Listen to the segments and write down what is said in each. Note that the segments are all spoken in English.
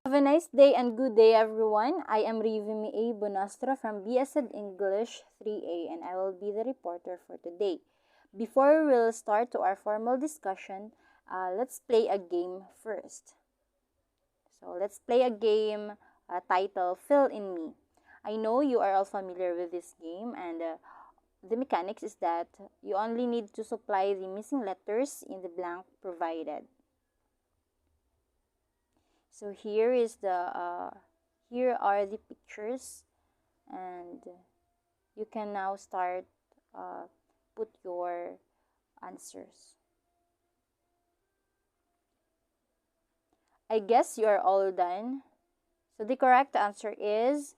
Have a nice day and good day, everyone. I am Rivimi A. Bonastro from BSed English 3A, and I will be the reporter for today. Before we'll start to our formal discussion, let's play a game first. So let's play a game titled Fill in Me. I know you are all familiar with this game, and the mechanics is that you only need to supply the missing letters in the blank provided. So here are the pictures, and you can now start put your answers. I guess you are all done. So the correct answer is,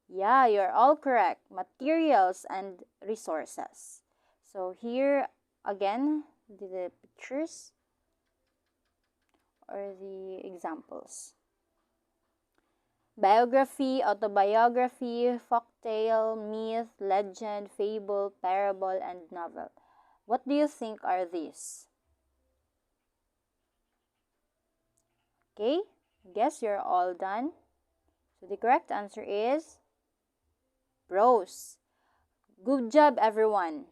yeah, you're all correct. Materials and resources. So here again, the pictures or the examples. Biography, autobiography, folktale, myth, legend, fable, parable, and novel. What do you think are these? Okay, guess you're all done. So the correct answer is prose. Good job, everyone.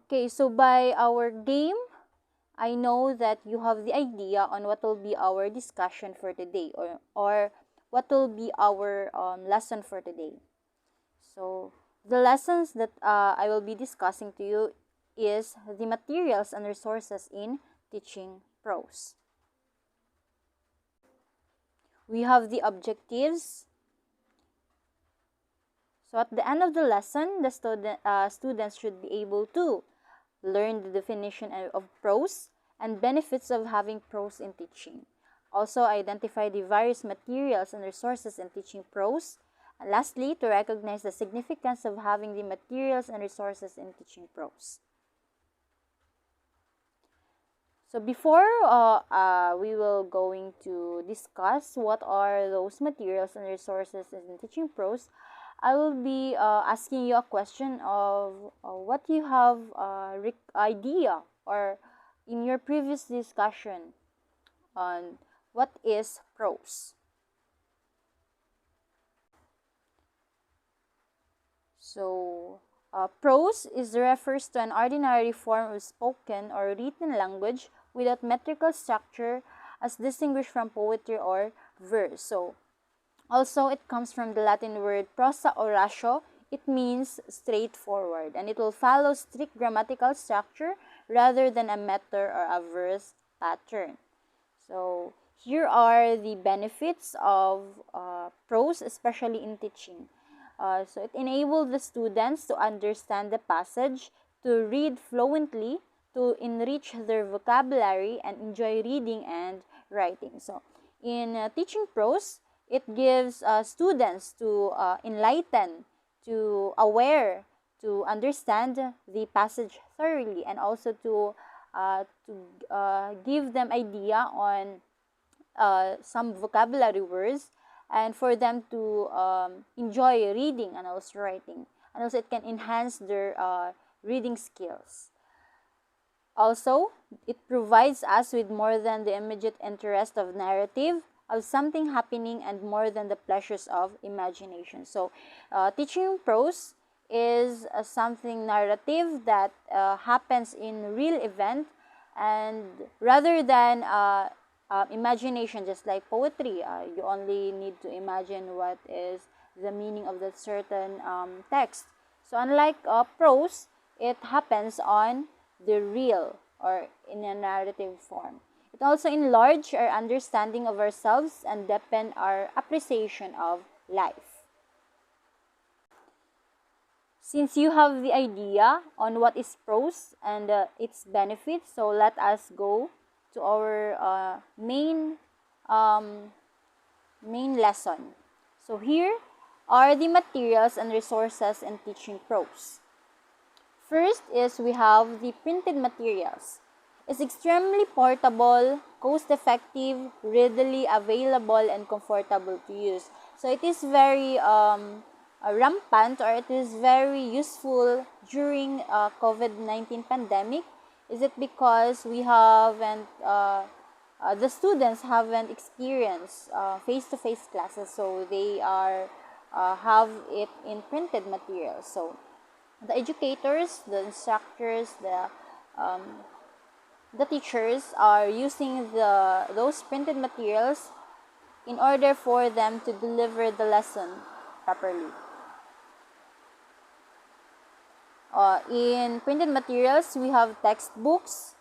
Okay, so by our game, I know that you have the idea on what will be our discussion for today, or what will be our lesson for today. So the lessons that I will be discussing to you is the materials and resources in teaching prose. We have the objectives. So at the end of the lesson, the students should be able to learn the definition of prose and benefits of having prose in teaching. Also, identify the various materials and resources in teaching prose. And lastly, to recognize the significance of having the materials and resources in teaching prose. So before we will going to discuss what are those materials and resources in teaching prose, I will be asking you a question of what you have idea or in your previous discussion on what is prose. So prose refers to an ordinary form of spoken or written language without metrical structure as distinguished from poetry or verse. So also, it comes from the Latin word prosa or ratio. It means straightforward, and it will follow strict grammatical structure rather than a meter or a verse pattern. So here are the benefits of prose, especially in teaching. So it enables the students to understand the passage, to read fluently, to enrich their vocabulary, and enjoy reading and writing. So in teaching prose, it gives students to enlighten, to aware, to understand the passage thoroughly, and also to give them idea on some vocabulary words, and for them to enjoy reading and also writing. And also it can enhance their reading skills. Also, it provides us with more than the immediate interest of narrative, of something happening, and more than the pleasures of imagination. So, teaching prose is something narrative that happens in real event, and rather than imagination, just like poetry, you only need to imagine what is the meaning of that certain text. So, unlike prose, it happens on the real or in a narrative form. It also enlarges our understanding of ourselves and deepen our appreciation of life. Since you have the idea on what is prose and its benefits, so let us go to our main lesson. So here are the materials and resources in teaching prose. First is we have the printed materials. It's extremely portable, cost-effective, readily available, and comfortable to use. So it is very rampant, or it is very useful during COVID-19 pandemic? Is it because we haven't the students haven't experienced face-to-face classes, so they are have it in printed materials? So the educators, the instructors, um, the teachers are using those printed materials in order for them to deliver the lesson properly. In printed materials, we have textbooks,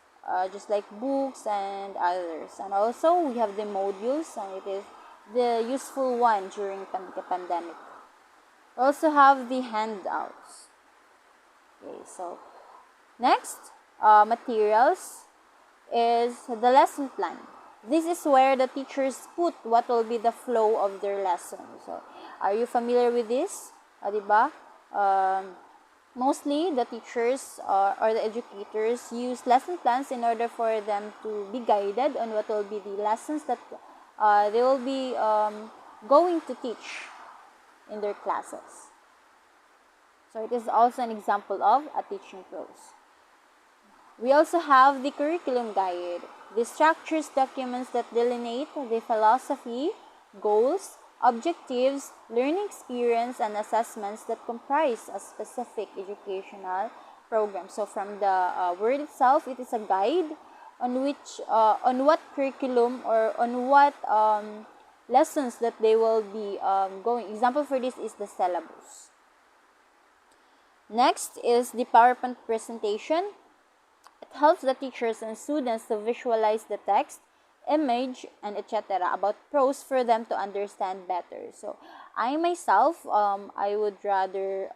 just like books and others. And also, we have the modules, and it is the useful one during the pandemic. We also have the handouts. Okay, so next, materials is the lesson plan. This is where the teachers put what will be the flow of their lesson. So, are you familiar with this? Diba? Mostly, the teachers or the educators use lesson plans in order for them to be guided on what will be the lessons that they will be going to teach in their classes. So, it is also an example of a teaching prose. We also have the curriculum guide. This structures documents that delineate the philosophy, goals, objectives, learning experience, and assessments that comprise a specific educational program. So from the word itself, it is a guide on which, on what curriculum or on what lessons that they will be going. Example for this is the syllabus. Next is the PowerPoint presentation. It helps the teachers and students to visualize the text, image, and etc. about prose for them to understand better. So, I myself, I would rather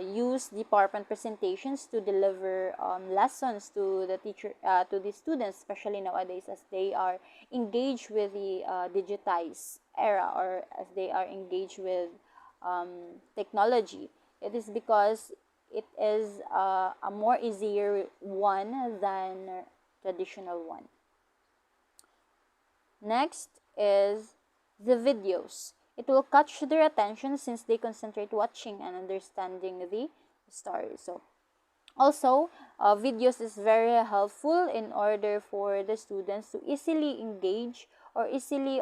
use the PowerPoint presentations to deliver lessons to the teacher, to the students, especially nowadays as they are engaged with the digitized era, or as they are engaged with technology. It is because it is a more easier one than traditional one. Next is the videos. It will catch their attention since they concentrate watching and understanding the story. So also, videos is very helpful in order for the students to easily engage or easily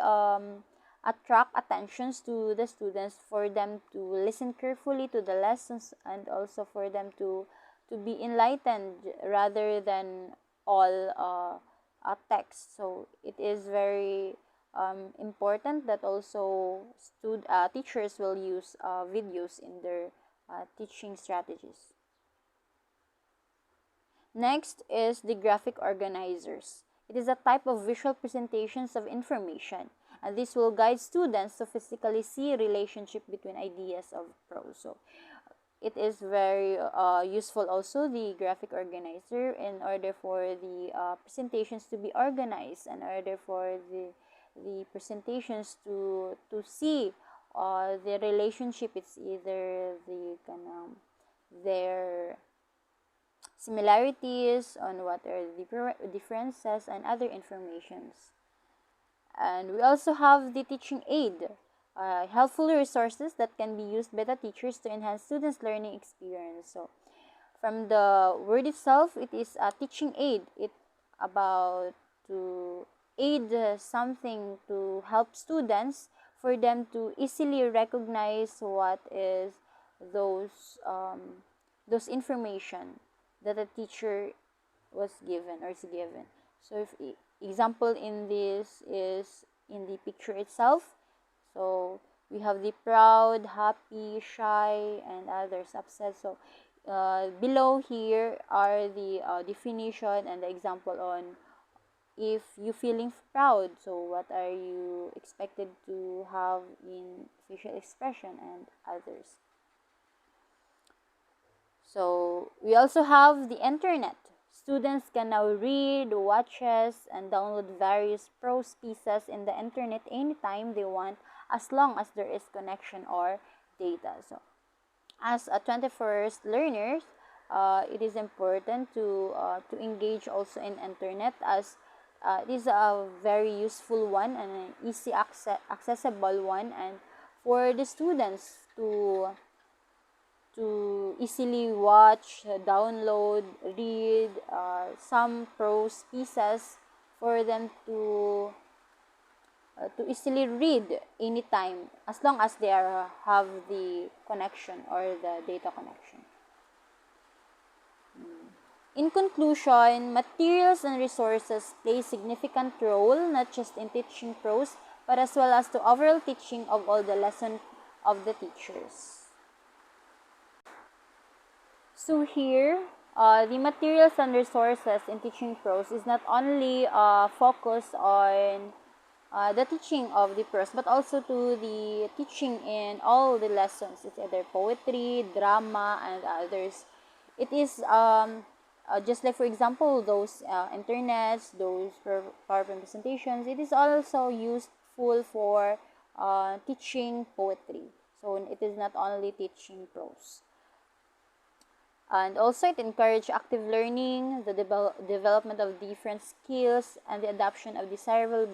attract attentions to the students, for them to listen carefully to the lessons, and also for them to be enlightened rather than all text. So it is very important that also teachers will use videos in their teaching strategies. Next is the graphic organizers. It is a type of visual presentations of information, and this will guide students to physically see a relationship between ideas of prose. So it is very useful also, the graphic organizer, in order for the presentations to be organized, in order for the presentations to see the relationship. It's either the their similarities, on what are the differences, and other informations. And we also have the teaching aid, helpful resources that can be used by the teachers to enhance students' learning experience. So from the word itself, it is a teaching aid. It about to aid something to help students, for them to easily recognize what is those information that a teacher was given or is given. So if example in this is in the picture itself, so we have the proud, happy, shy, and other subsets. So below here are the definition and the example on if you feeling proud, so what are you expected to have in facial expression and others. So we also have the internet. Students can now read, watches, and download various prose pieces in the internet anytime they want, as long as there is connection or data. So as a 21st learners, it is important to engage also in internet, as it is a very useful one and an easy accessible one, and for the students to easily watch, download, read some prose pieces for them to easily read anytime, as long as they have the connection or the data connection. In conclusion, materials and resources play a significant role not just in teaching prose, but as well as the overall teaching of all the lessons of the teachers. So here, the materials and resources in teaching prose is not only focused on the teaching of the prose, but also to the teaching in all the lessons. It's either poetry, drama, and others. It is just like, for example, those internets, those PowerPoint presentations. It is also useful for teaching poetry. So it is not only teaching prose. And also it encourages active learning, the development of different skills, and the adoption of desirable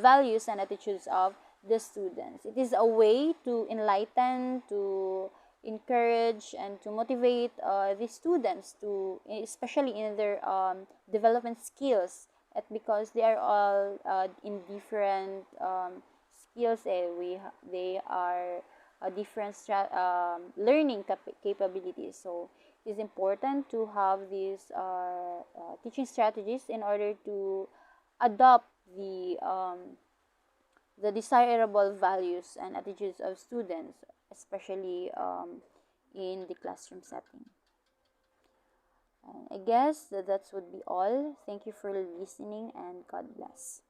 values and attitudes of the students. It is a way to enlighten, to encourage, and to motivate the students to, especially in their development skills, because they are all in different skills. They are different learning capabilities. So it is important to have these teaching strategies in order to adopt the desirable values and attitudes of students, especially in the classroom setting. I guess that would be all. Thank you for listening, and God bless.